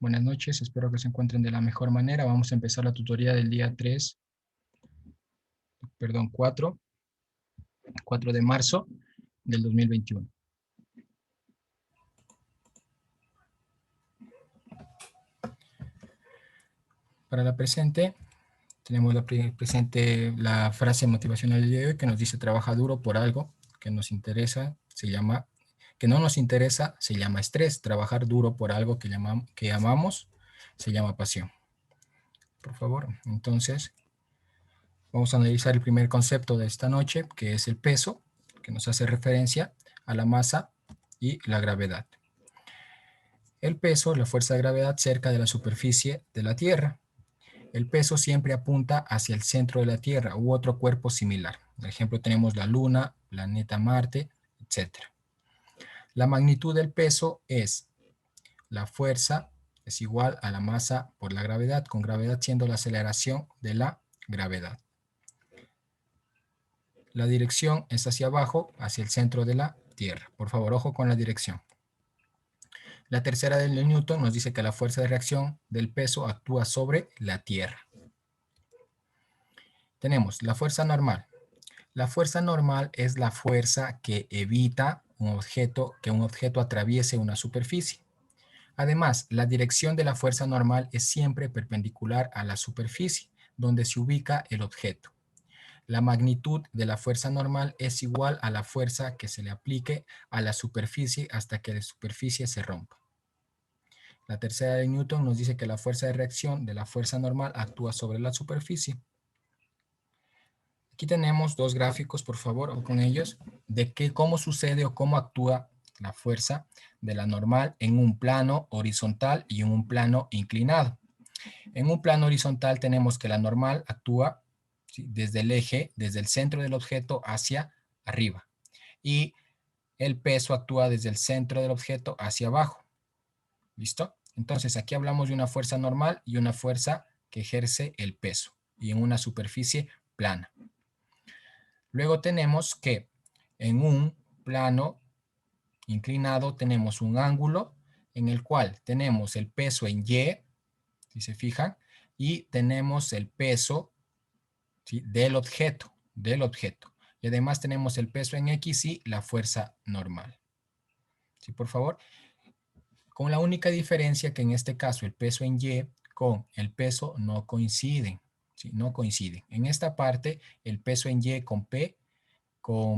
Buenas noches, espero que se encuentren de la mejor manera. Vamos a empezar la tutoría del día 4 de marzo del 2021. Para la presente, tenemos presente la frase motivacional del día de hoy que nos dice: trabaja duro por algo que nos interesa, que no nos interesa, se llama estrés. Trabajar duro por algo que amamos, se llama pasión. Por favor, entonces, vamos a analizar el primer concepto de esta noche, que es el peso, que nos hace referencia a la masa y la gravedad. El peso, la fuerza de gravedad cerca de la superficie de la Tierra. El peso siempre apunta hacia el centro de la Tierra u otro cuerpo similar. Por ejemplo, tenemos la Luna, planeta Marte, etc. La magnitud del peso es la fuerza es igual a la masa por la gravedad, con gravedad siendo la aceleración de la gravedad. La dirección es hacia abajo, hacia el centro de la Tierra. Por favor, ojo con la dirección. La tercera de Newton nos dice que la fuerza de reacción del peso actúa sobre la Tierra. Tenemos la fuerza normal. La fuerza normal es la fuerza que evita que un objeto atraviese una superficie. Además, la dirección de la fuerza normal es siempre perpendicular a la superficie donde se ubica el objeto. La magnitud de la fuerza normal es igual a la fuerza que se le aplique a la superficie hasta que la superficie se rompa. La tercera de Newton nos dice que la fuerza de reacción de la fuerza normal actúa sobre la superficie. Aquí tenemos dos gráficos, por favor, o con ellos, de cómo sucede o cómo actúa la fuerza de la normal en un plano horizontal y en un plano inclinado. En un plano horizontal tenemos que la normal actúa, ¿sí?, desde el eje, desde el centro del objeto hacia arriba. Y el peso actúa desde el centro del objeto hacia abajo. ¿Listo? Entonces aquí hablamos de una fuerza normal y una fuerza que ejerce el peso y en una superficie plana. Luego tenemos que en un plano inclinado tenemos un ángulo en el cual tenemos el peso en Y, si se fijan, y tenemos el peso, ¿sí?, del objeto. Y además tenemos el peso en X y la fuerza normal. ¿Sí, por favor? Con la única diferencia que en este caso el peso en Y con el peso no coinciden. ¿Sí? No coinciden. En esta parte el peso en Y con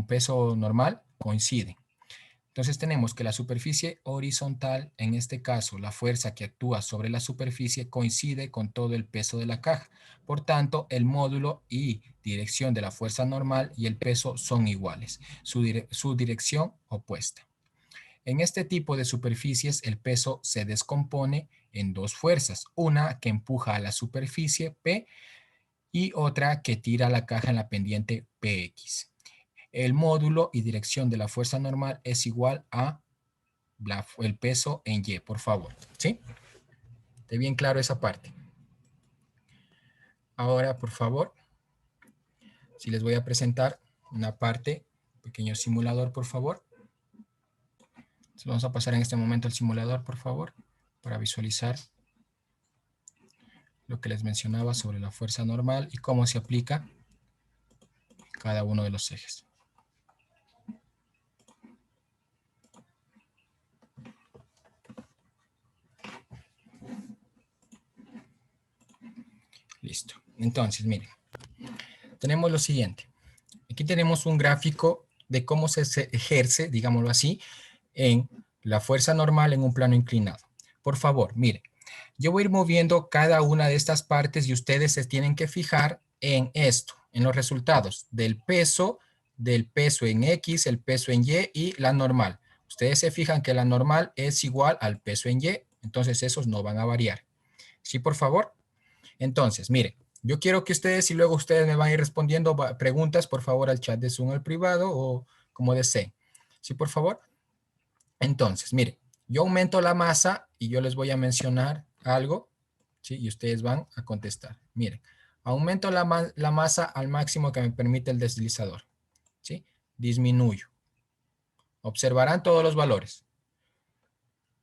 peso normal coinciden. Entonces tenemos que la superficie horizontal, en este caso la fuerza que actúa sobre la superficie coincide con todo el peso de la caja. Por tanto, el módulo y dirección de la fuerza normal y el peso son iguales, su dirección opuesta. En este tipo de superficies el peso se descompone en dos fuerzas, una que empuja a la superficie P y otra que tira la caja en la pendiente PX. El módulo y dirección de la fuerza normal es igual a el peso en Y, por favor. ¿Sí? ¿Está bien claro esa parte? Ahora, por favor, si les voy a presentar una parte, un pequeño simulador, por favor. Vamos a pasar en este momento al simulador, por favor, para visualizar lo que les mencionaba sobre la fuerza normal y cómo se aplica cada uno de los ejes. Listo. Entonces, miren, tenemos lo siguiente. Aquí tenemos un gráfico de cómo se ejerce, digámoslo así, en la fuerza normal en un plano inclinado. Por favor, miren, yo voy a ir moviendo cada una de estas partes y ustedes se tienen que fijar en esto, en los resultados del peso en X, el peso en Y y la normal. Ustedes se fijan que la normal es igual al peso en Y, entonces esos no van a variar. ¿Sí, por favor? Entonces, miren, yo quiero que ustedes y luego ustedes me van a ir respondiendo preguntas, por favor, al chat de Zoom al privado o como deseen. ¿Sí, por favor? Entonces, miren, yo aumento la masa y yo les voy a mencionar algo, ¿sí? Y ustedes van a contestar. Miren, aumento la masa al máximo que me permite el deslizador, ¿sí? Disminuyo. Observarán todos los valores.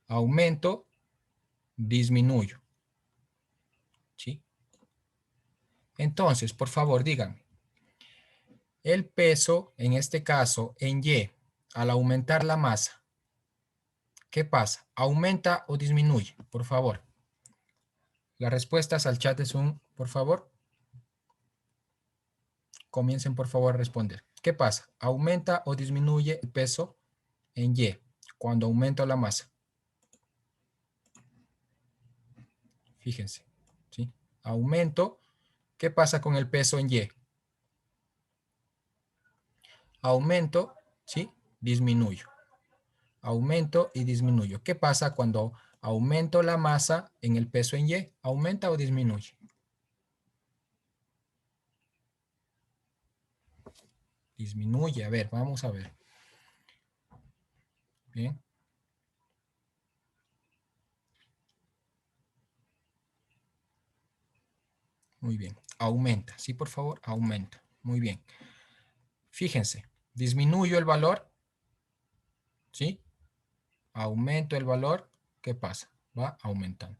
Aumento disminuyo. ¿Sí? Entonces, por favor, díganme. El peso, en este caso, en Y, al aumentar la masa, ¿qué pasa? ¿Aumenta o disminuye? Por favor. Las respuestas al chat es por favor. Comiencen, por favor, a responder. ¿Qué pasa? ¿Aumenta o disminuye el peso en Y cuando aumenta la masa? Fíjense, ¿sí? Aumento. ¿Qué pasa con el peso en Y? Aumento, ¿sí? Disminuyo. Aumento y disminuyo. ¿Qué pasa cuando aumento la masa en el peso en Y? ¿Aumenta o disminuye? Disminuye. A ver, vamos a ver. Bien. Muy bien. Aumenta. Sí, por favor, aumenta. Muy bien. Fíjense, disminuyo el valor, ¿sí? Aumento el valor, ¿qué pasa? Va aumentando.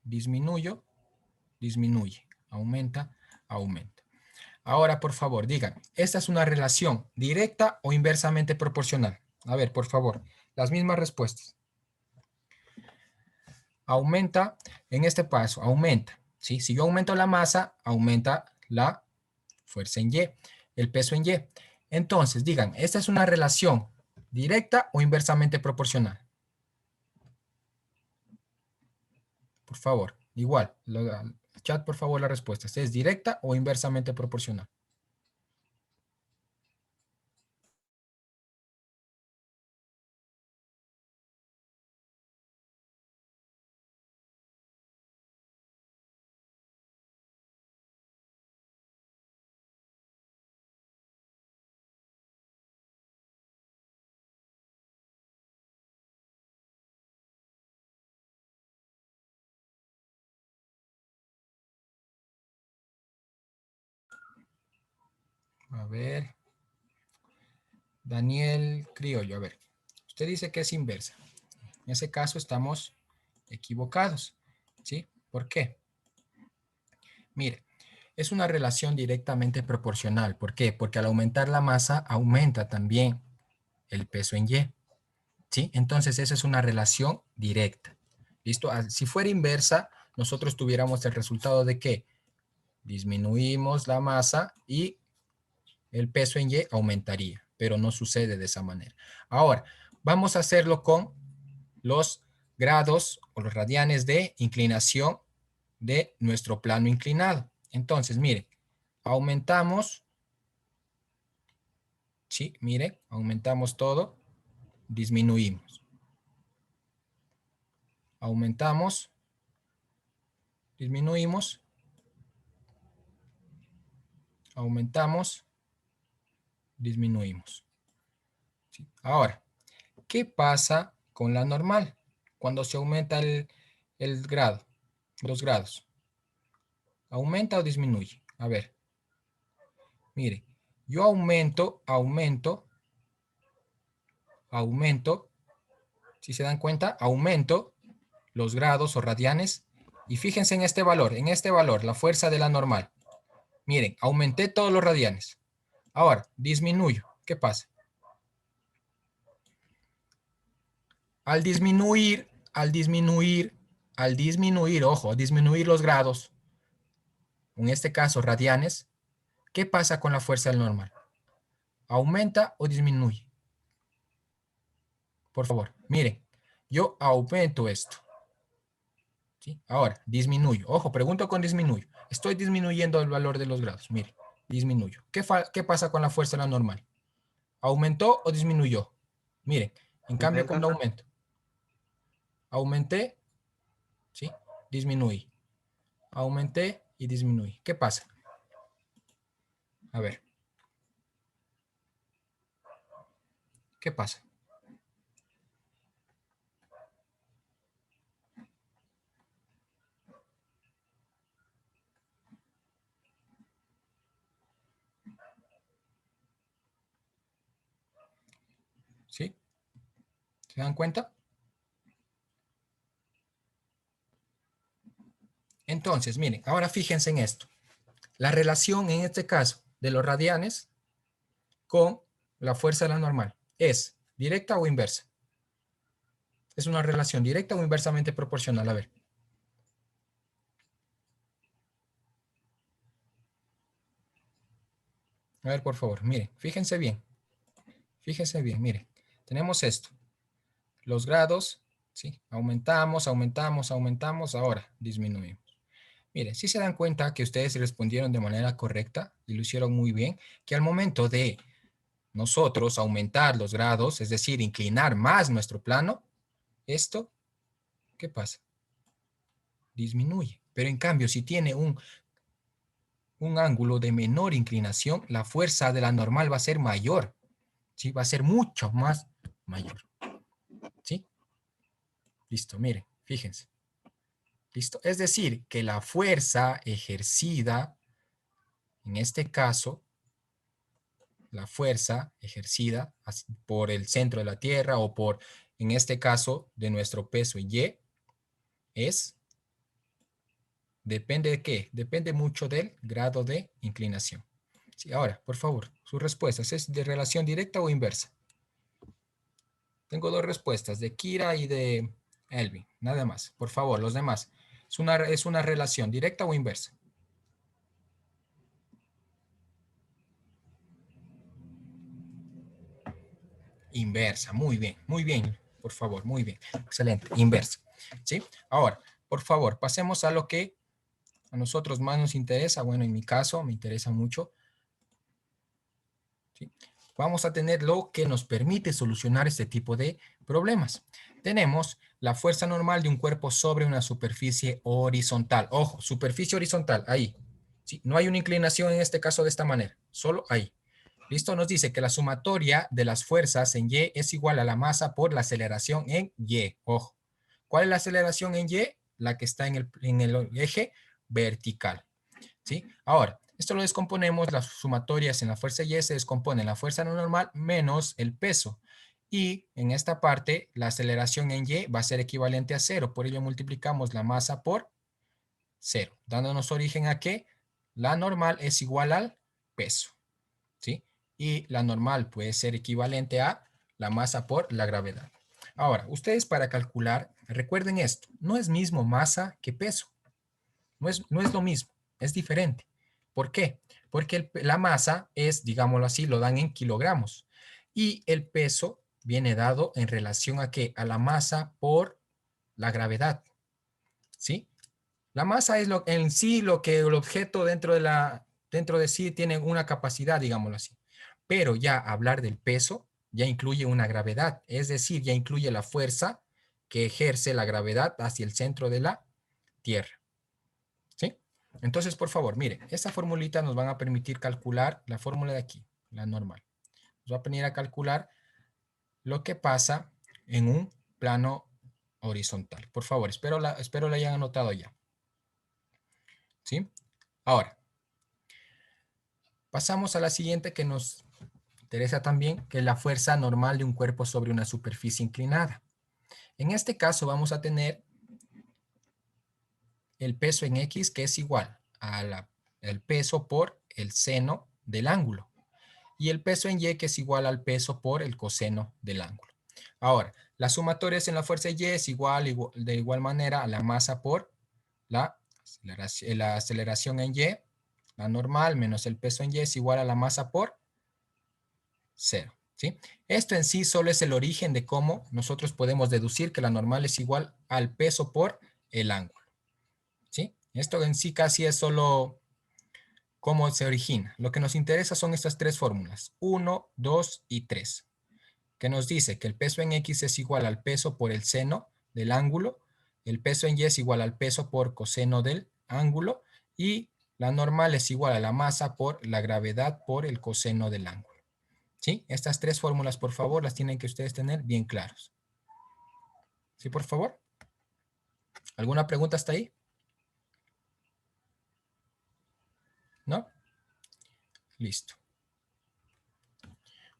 Disminuyo, disminuye. Aumenta, aumenta. Ahora, por favor, díganme, ¿esta es una relación directa o inversamente proporcional? A ver, por favor, las mismas respuestas. Aumenta, en este paso, aumenta, ¿sí? Si yo aumento la masa, aumenta la fuerza en Y, el peso en Y. Entonces, digan, ¿esta es una relación directa o inversamente proporcional? Por favor, igual, chat, por favor, la respuesta. ¿Es directa o inversamente proporcional? A ver, Daniel Criollo, a ver. Usted dice que es inversa. En ese caso estamos equivocados, ¿sí? ¿Por qué? Mire, es una relación directamente proporcional. ¿Por qué? Porque al aumentar la masa, aumenta también el peso en Y, ¿sí? Entonces, esa es una relación directa. ¿Listo? Si fuera inversa, nosotros tuviéramos el resultado de que disminuimos la masa y el peso en Y aumentaría, pero no sucede de esa manera. Ahora, vamos a hacerlo con los grados o los radianes de inclinación de nuestro plano inclinado. Entonces, miren, aumentamos, ¿sí? Miren, aumentamos todo, disminuimos. Aumentamos, disminuimos, aumentamos, disminuimos. ¿Sí? Ahora, ¿qué pasa con la normal? Cuando se aumenta el grado, los grados. ¿Aumenta o disminuye? A ver, mire, yo aumento, si se dan cuenta, aumento los grados o radianes, y fíjense en este valor, la fuerza de la normal. Miren, aumenté todos los radianes. Ahora, disminuyo. ¿Qué pasa? Al disminuir, ojo, disminuir los grados, en este caso radianes, ¿qué pasa con la fuerza del normal? ¿Aumenta o disminuye? Por favor, miren, yo aumento esto, ¿sí? Ahora, disminuyo. Ojo, pregunto con disminuyo. Estoy disminuyendo el valor de los grados. Miren, disminuyo. ¿Qué pasa con la fuerza de la normal? ¿Aumentó o disminuyó? Miren, en cambio, Aumenta. cuando aumento, aumenté, ¿sí? Disminuí. Aumenté y disminuí. ¿Qué pasa? A ver, ¿qué pasa? ¿Sí? ¿Se dan cuenta? Entonces, miren, ahora fíjense en esto. La relación en este caso de los radianes con la fuerza de la normal es directa o inversa. Es una relación directa o inversamente proporcional. A ver. A ver, por favor, miren, fíjense bien. Fíjense bien, miren. Tenemos esto. Los grados, ¿sí? Aumentamos, aumentamos, aumentamos, ahora disminuimos. Miren, si se dan cuenta que ustedes respondieron de manera correcta y lo hicieron muy bien, que al momento de nosotros aumentar los grados, es decir, inclinar más nuestro plano, esto, ¿qué pasa? Disminuye. Pero en cambio, si tiene un ángulo de menor inclinación, la fuerza de la normal va a ser mayor, ¿sí? Va a ser mucho más mayor, ¿sí? Listo, miren, fíjense. ¿Listo? Es decir, que la fuerza ejercida, en este caso, la fuerza ejercida por el centro de la Tierra o por, en este caso, de nuestro peso Y, es, ¿depende de qué? Depende mucho del grado de inclinación. Sí, ahora, por favor, sus respuestas, ¿es de relación directa o inversa? Tengo dos respuestas, de Kira y de Elvin, nada más. Por favor, los demás. ¿Es una relación directa o inversa? Inversa, muy bien, por favor, muy bien. Excelente, inversa. ¿Sí? Ahora, por favor, pasemos a lo que a nosotros más nos interesa. Bueno, en mi caso me interesa mucho. ¿Sí? Vamos a tener lo que nos permite solucionar este tipo de problemas. Tenemos la fuerza normal de un cuerpo sobre una superficie horizontal. Ojo, superficie horizontal, ahí. ¿Sí? No hay una inclinación en este caso de esta manera, solo ahí. ¿Listo? Nos dice que la sumatoria de las fuerzas en Y es igual a la masa por la aceleración en Y. Ojo. ¿Cuál es la aceleración en Y? La que está en el eje vertical. ¿Sí? Ahora, esto lo descomponemos, las sumatorias en la fuerza Y se descomponen la fuerza normal menos el peso. Y en esta parte, la aceleración en Y va a ser equivalente a 0. Por ello multiplicamos la masa por 0, dándonos origen a que la normal es igual al peso. ¿Sí? Y la normal puede ser equivalente a la masa por la gravedad. Ahora, ustedes para calcular, recuerden esto, no es mismo masa que peso. No es lo mismo, es diferente. ¿Por qué? Porque la masa es, digámoslo así, lo dan en kilogramos. Y el peso viene dado en relación a qué? A la masa por la gravedad. ¿Sí? La masa es en sí lo que el objeto dentro de sí tiene una capacidad, digámoslo así. Pero ya hablar del peso ya incluye una gravedad, es decir, ya incluye la fuerza que ejerce la gravedad hacia el centro de la Tierra. ¿Sí? Entonces, por favor, mire, esta formulita nos van a permitir calcular la fórmula de aquí, la normal. Nos va a venir a calcular lo que pasa en un plano horizontal. Por favor, espero la hayan anotado ya. ¿Sí? Ahora, pasamos a la siguiente que nos interesa también, que es la fuerza normal de un cuerpo sobre una superficie inclinada. En este caso vamos a tener el peso en X, que es igual al peso por el seno del ángulo. Y el peso en Y, que es igual al peso por el coseno del ángulo. Ahora, las sumatorias en la fuerza Y es de igual manera a la masa por la aceleración en Y, la normal menos el peso en Y es igual a la masa por 0. ¿Sí? Esto en sí solo es el origen de cómo nosotros podemos deducir que la normal es igual al peso por el ángulo. ¿Sí? Esto en sí casi es solo cómo se origina. Lo que nos interesa son estas tres fórmulas, 1, 2 y 3, que nos dice que el peso en X es igual al peso por el seno del ángulo, el peso en Y es igual al peso por coseno del ángulo y la normal es igual a la masa por la gravedad por el coseno del ángulo. ¿Sí? Estas tres fórmulas, por favor, las tienen que ustedes tener bien claros. ¿Sí, por favor? ¿Alguna pregunta hasta ahí? ¿No? Listo.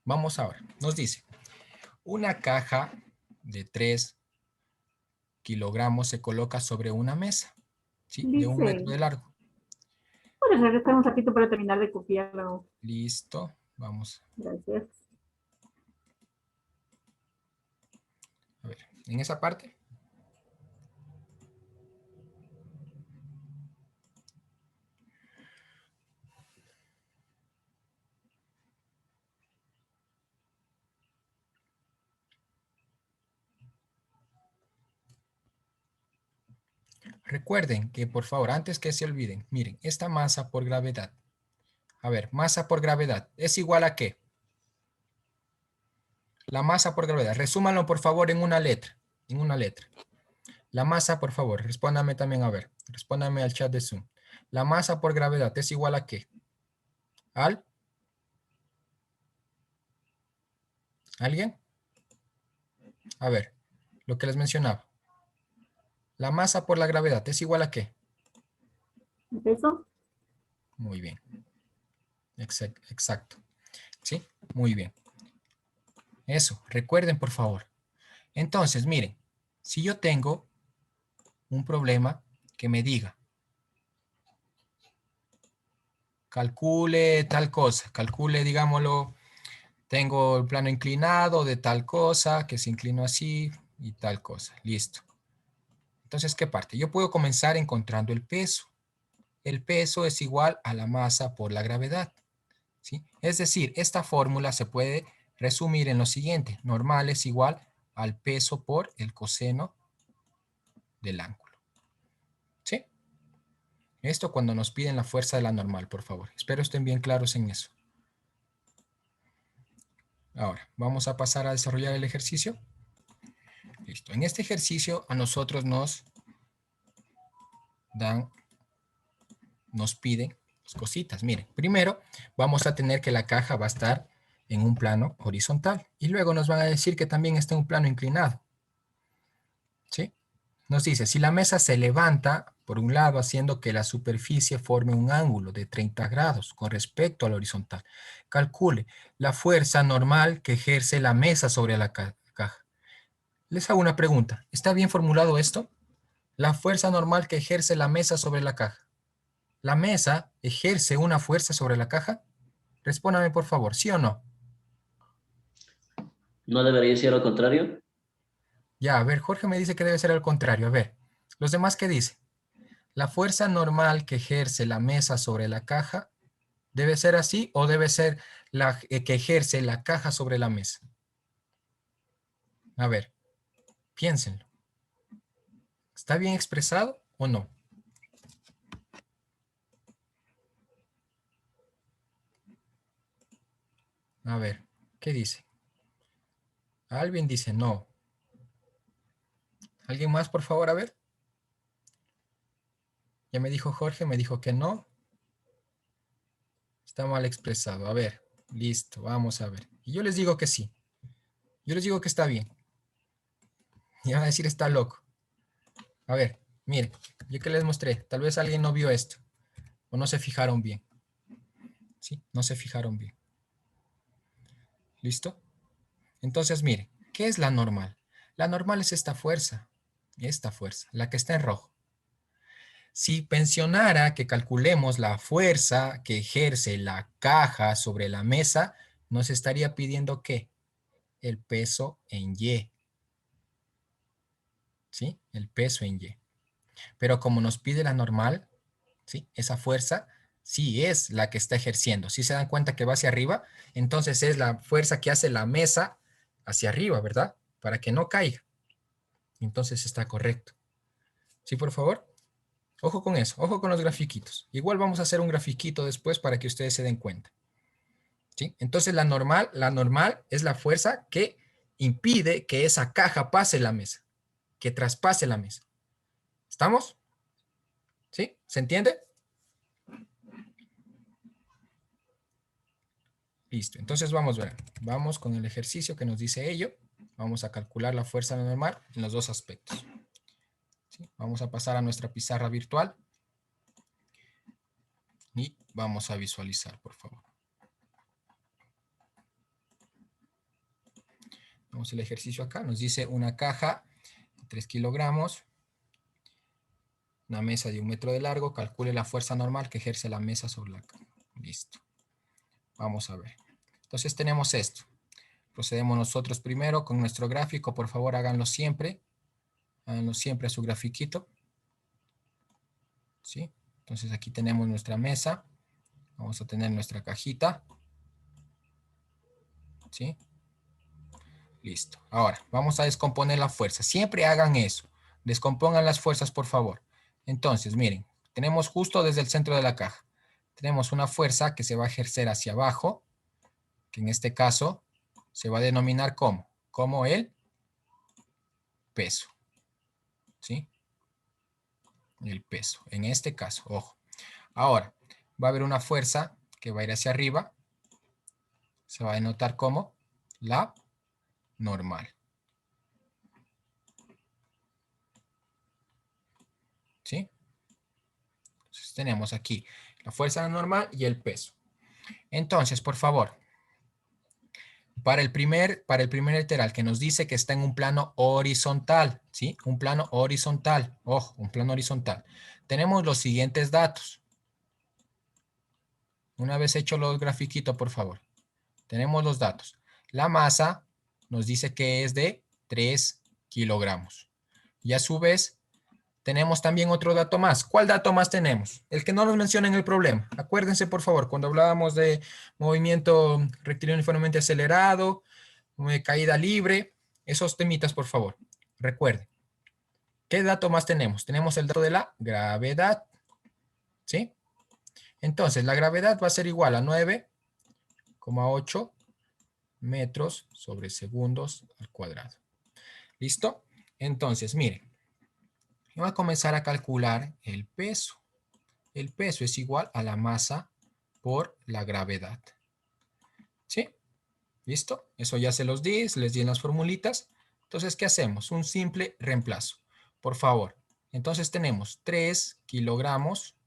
Vamos ahora. Nos dice, una caja de 3 kilogramos se coloca sobre una mesa. ¿sí? De 1 metro Dice, de largo. puedes regresar un ratito para terminar de copiarlo. Listo. Vamos Gracias. a ver. En esa parte. Recuerden que, por favor, antes que se olviden, miren, esta masa por gravedad. A ver, masa por gravedad. ¿Es igual a qué? La masa por gravedad. Resúmanlo, por favor, en una letra. En una letra. La masa, por favor, respóndame también, a ver. Respóndame al chat de Zoom. La masa por gravedad es igual a qué? ¿Al? ¿Alguien? A ver, lo que les mencionaba. La masa por la gravedad es igual a qué? ¿Eso? Muy bien. Exacto. ¿Sí? Muy bien. Eso, recuerden, por favor. Entonces, miren, si yo tengo un problema que me diga, calcule tal cosa, calcule, digámoslo, tengo el plano inclinado de tal cosa, que se inclinó así y tal cosa. Listo. Entonces, ¿qué parte? Yo puedo comenzar encontrando el peso. El peso es igual a la masa por la gravedad, ¿sí? Es decir, esta fórmula se puede resumir en lo siguiente. Normal es igual al peso por el coseno del ángulo, ¿sí? Esto cuando nos piden la fuerza de la normal, por favor. Espero estén bien claros en eso. Ahora, vamos a pasar a desarrollar el ejercicio. Listo. En este ejercicio a nosotros nos piden cositas. Miren, primero vamos a tener que la caja va a estar en un plano horizontal. Y luego nos van a decir que también está en un plano inclinado. ¿Sí? Nos dice, si la mesa se levanta por un lado haciendo que la superficie forme un ángulo de 30 grados con respecto al horizontal, calcule la fuerza normal que ejerce la mesa sobre la caja. Les hago una pregunta. ¿Está bien formulado esto? La fuerza normal que ejerce la mesa sobre la caja. ¿La mesa ejerce una fuerza sobre la caja? Respóndame por favor, ¿sí o no? ¿No debería ser al contrario? Ya, a ver, Jorge me dice que debe ser al contrario. A ver, ¿los demás qué dicen? ¿La fuerza normal que ejerce la mesa sobre la caja debe ser así o debe ser la que ejerce la caja sobre la mesa? A ver, piénsenlo. ¿Está bien expresado o no? A ver, ¿qué dice? Alvin dice no. ¿Alguien más, por favor? A ver. Ya me dijo Jorge, me dijo que no. Está mal expresado. A ver, listo, vamos a ver. Y yo les digo que sí. Yo les digo que está bien. Y van a decir está loco. A ver, miren, yo que les mostré. Tal vez alguien no vio esto. O no se fijaron bien. ¿Sí? No se fijaron bien. ¿Listo? Entonces, miren, ¿qué es la normal? La normal es esta fuerza, la que está en rojo. Si pensionara que calculemos la fuerza que ejerce la caja sobre la mesa, nos estaría pidiendo ¿qué? El peso en Y. ¿Sí? El peso en Y. Pero como nos pide la normal, ¿sí? Esa fuerza sí es la que está ejerciendo. Si se dan cuenta que va hacia arriba, entonces es la fuerza que hace la mesa hacia arriba, ¿verdad? Para que no caiga. Entonces está correcto. ¿Sí, por favor? Ojo con eso, ojo con los grafiquitos. Igual vamos a hacer un grafiquito después para que ustedes se den cuenta. ¿Sí? Entonces la normal es la fuerza que impide que esa caja pase la mesa, que traspase la mesa. ¿Estamos? ¿Sí? ¿Se entiende? Listo. Entonces vamos a ver. Vamos con el ejercicio que nos dice ello. Vamos a calcular la fuerza normal en los dos aspectos. ¿Sí? Vamos a pasar a nuestra pizarra virtual. Y vamos a visualizar, por favor. Vamos al ejercicio acá. Nos dice una caja de 3 kilogramos. una mesa de 1 metro de largo, calcule la fuerza normal que ejerce la mesa sobre la cama. Listo. Vamos a ver. Entonces tenemos esto. Procedemos nosotros primero con nuestro gráfico. Por favor, háganlo siempre. Háganlo siempre a su grafiquito. ¿Sí? Entonces aquí tenemos nuestra mesa. Vamos a tener nuestra cajita. ¿Sí? Listo. Ahora, vamos a descomponer la fuerza. Siempre hagan eso. Descompongan las fuerzas, por favor. Entonces, miren. Tenemos justo desde el centro de la caja. Tenemos una fuerza que se va a ejercer hacia abajo, que en este caso se va a denominar como el peso. ¿Sí? El peso. En este caso, ojo. Ahora, va a haber una fuerza que va a ir hacia arriba. Se va a denotar como la normal. ¿Sí? Entonces tenemos aquí la fuerza normal y el peso. Entonces, por favor, para el primer literal que nos dice que está en un plano horizontal, ¿sí? Un plano horizontal, ojo, un plano horizontal. Tenemos los siguientes datos. Una vez hecho los grafiquitos, por favor. Tenemos los datos. La masa nos dice que es de 3 kilogramos. Y a su vez, tenemos también otro dato más. ¿Cuál dato más tenemos? El que no nos menciona en el problema. Acuérdense, por favor, cuando hablábamos de movimiento rectilíneo uniformemente acelerado, caída libre, esos temitas, por favor. Recuerden. ¿Qué dato más tenemos? Tenemos el dato de la gravedad. ¿Sí? Entonces, la gravedad va a ser igual a 9,8 metros sobre segundos al cuadrado. ¿Listo? Entonces, miren. Voy a comenzar a calcular el peso. El peso es igual a la masa por la gravedad. ¿Sí? ¿Listo? Eso ya se los di, les di en las formulitas. Entonces, ¿qué hacemos? Un simple reemplazo. Por favor. Entonces tenemos 3 kilogramos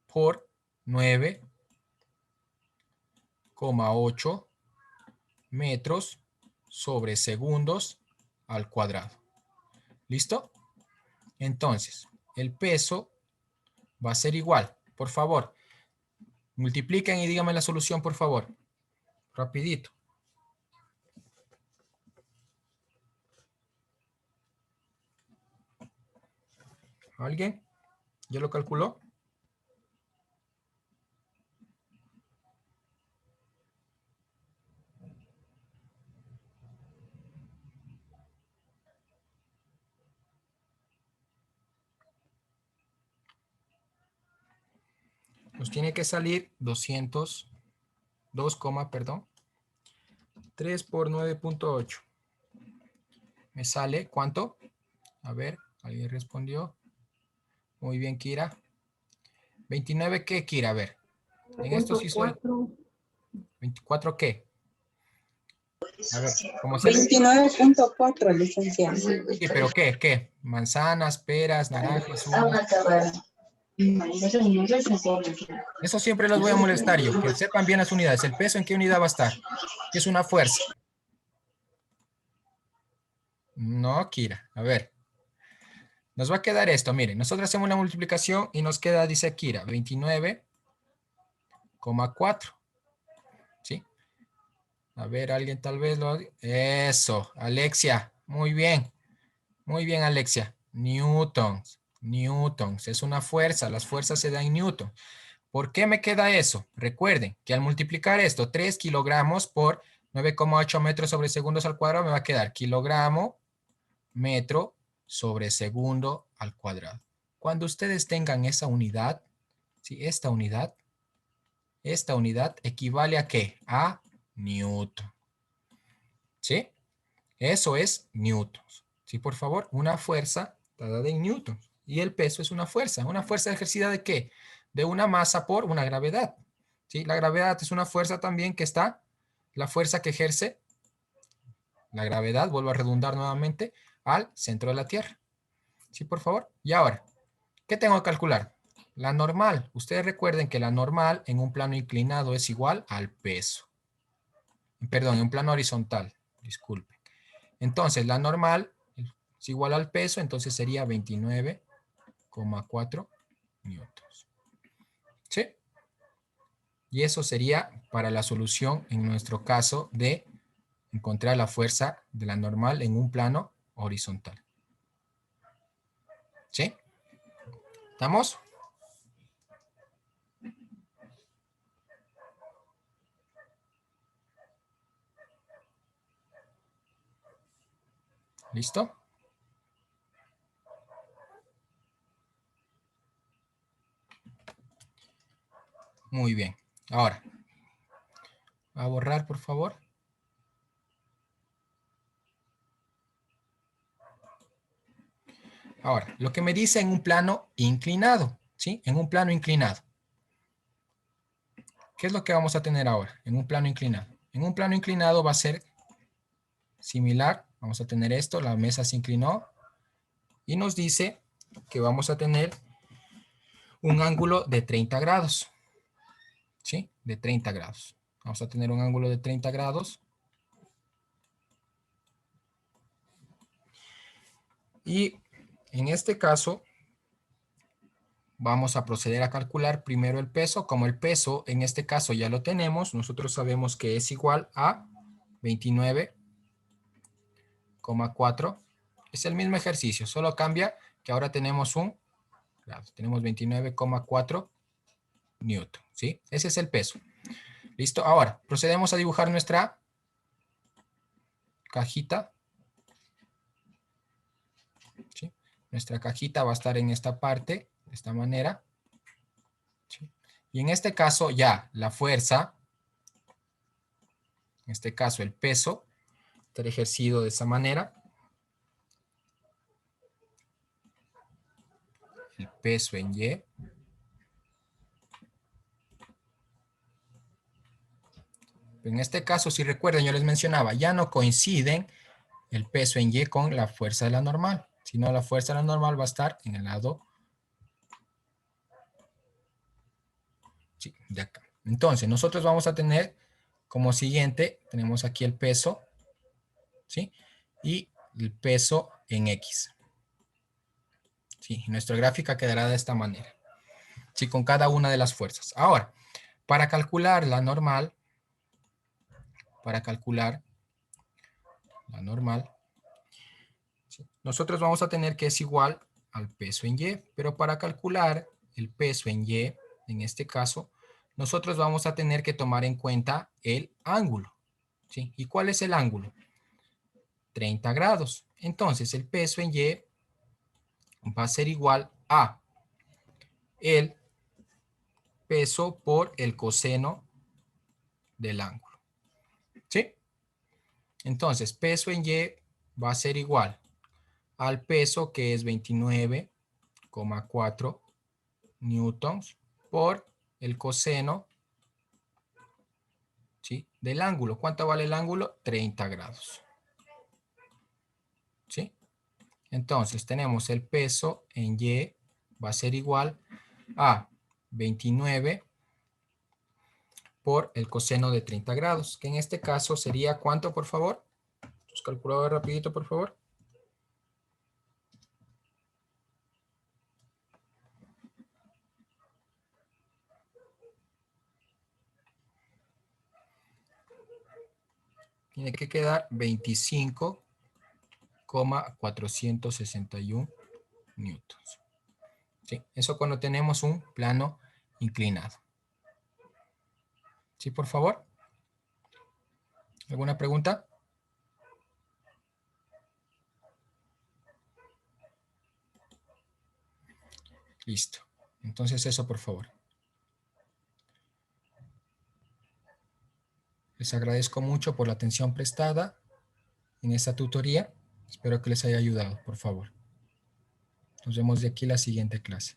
por 9,8 metros sobre segundos al cuadrado. ¿Listo? Entonces, el peso va a ser igual. Por favor, multipliquen y díganme la solución, por favor. Rapidito. ¿Alguien? ¿Ya lo calculó? Nos tiene que salir 3 por 9,8. ¿Me sale cuánto? A ver, ¿alguien respondió? Muy bien, Kira. 29, ¿qué, Kira? A ver. En esto sí soy. 24, ¿qué? A ver, ¿cómo se 29.4, licenciado. Sí, pero ¿qué? ¿Qué? Manzanas, peras, naranjas, uvas. Eso siempre los voy a molestar yo, que sepan bien las unidades. ¿El peso en qué unidad va a estar? ¿Qué es una fuerza? No, Kira. A ver. Nos va a quedar esto. Miren, nosotros hacemos la multiplicación y nos queda, dice Kira, 29,4. ¿Sí? A ver, alguien tal vez lo... Eso, Alexia. Muy bien. Muy bien, Alexia. Newtons. Newtons. Es una fuerza. Las fuerzas se dan en Newton. ¿Por qué me queda eso? Recuerden que al multiplicar esto, 3 kilogramos por 9,8 metros sobre segundos al cuadrado, me va a quedar kilogramo, metro sobre segundo al cuadrado. Cuando ustedes tengan esa unidad, ¿sí? Esta unidad equivale a ¿qué? A Newton. ¿Sí? Eso es Newton. ¿Sí? Por favor, una fuerza dada en Newton. Y el peso es una fuerza. ¿Una fuerza ejercida de qué? De una masa por una gravedad. ¿Sí? La gravedad es una fuerza también que está, la fuerza que ejerce la gravedad, vuelvo a redundar nuevamente, al centro de la Tierra. ¿Sí, por favor? Y ahora, ¿qué tengo que calcular? La normal. Ustedes recuerden que la normal en un plano inclinado es igual al peso. Perdón, en un plano horizontal. Disculpen. Entonces, la normal es igual al peso, entonces sería 29 29,4 newtons. ¿Sí? Y eso sería para la solución en nuestro caso de encontrar la fuerza de la normal en un plano horizontal. ¿Sí? ¿Estamos? ¿Listo? Muy bien. Ahora, a borrar, por favor. Ahora, lo que me dice en un plano inclinado, ¿sí? En un plano inclinado. ¿Qué es lo que vamos a tener ahora en un plano inclinado? En un plano inclinado va a ser similar. Vamos a tener esto, la mesa se inclinó y nos dice que vamos a tener un ángulo de 30 grados. ¿Sí? De 30 grados. Vamos a tener un ángulo de 30 grados. Y en este caso, vamos a proceder a calcular primero el peso. Como el peso en este caso ya lo tenemos, nosotros sabemos que es igual a 29,4. Es el mismo ejercicio, solo cambia que ahora tenemos un grado. Tenemos 29,4 newton, ¿sí? Ese es el peso. Listo, ahora procedemos a dibujar nuestra cajita. ¿Sí? Nuestra cajita va a estar en esta parte, de esta manera. ¿Sí? Y en este caso ya la fuerza, en este caso el peso, estará ejercido de esa manera. El peso en Y. En este caso, si recuerdan, yo les mencionaba, ya no coinciden el peso en Y con la fuerza de la normal, sino la fuerza de la normal va a estar en el lado, sí, de acá. Entonces, nosotros vamos a tener como siguiente, tenemos aquí el peso, ¿sí? Y el peso en X. ¿Sí? Nuestra gráfica quedará de esta manera, ¿sí? Con cada una de las fuerzas. Ahora, para calcular la normal, ¿sí? Nosotros vamos a tener que es igual al peso en Y, pero para calcular el peso en Y, en este caso, nosotros vamos a tener que tomar en cuenta el ángulo, ¿sí? ¿Y cuál es el ángulo? 30 grados. Entonces, el peso en Y va a ser igual a el peso por el coseno del ángulo, ¿sí? Entonces, peso en Y va a ser igual al peso, que es 29,4 newtons, por el coseno, ¿sí? Del ángulo. ¿Cuánto vale el ángulo? 30 grados. ¿Sí? Entonces, tenemos el peso en Y va a ser igual a 29 por el coseno de 30 grados, que en este caso sería ¿cuánto, por favor? Sus calculadores rapidito, por favor. Tiene que quedar 25,461 newtons. ¿Sí? Eso cuando tenemos un plano inclinado. ¿Sí, por favor? ¿Alguna pregunta? Listo. Entonces eso, por favor. Les agradezco mucho por la atención prestada en esta tutoría. Espero que les haya ayudado, por favor. Nos vemos de aquí en la siguiente clase.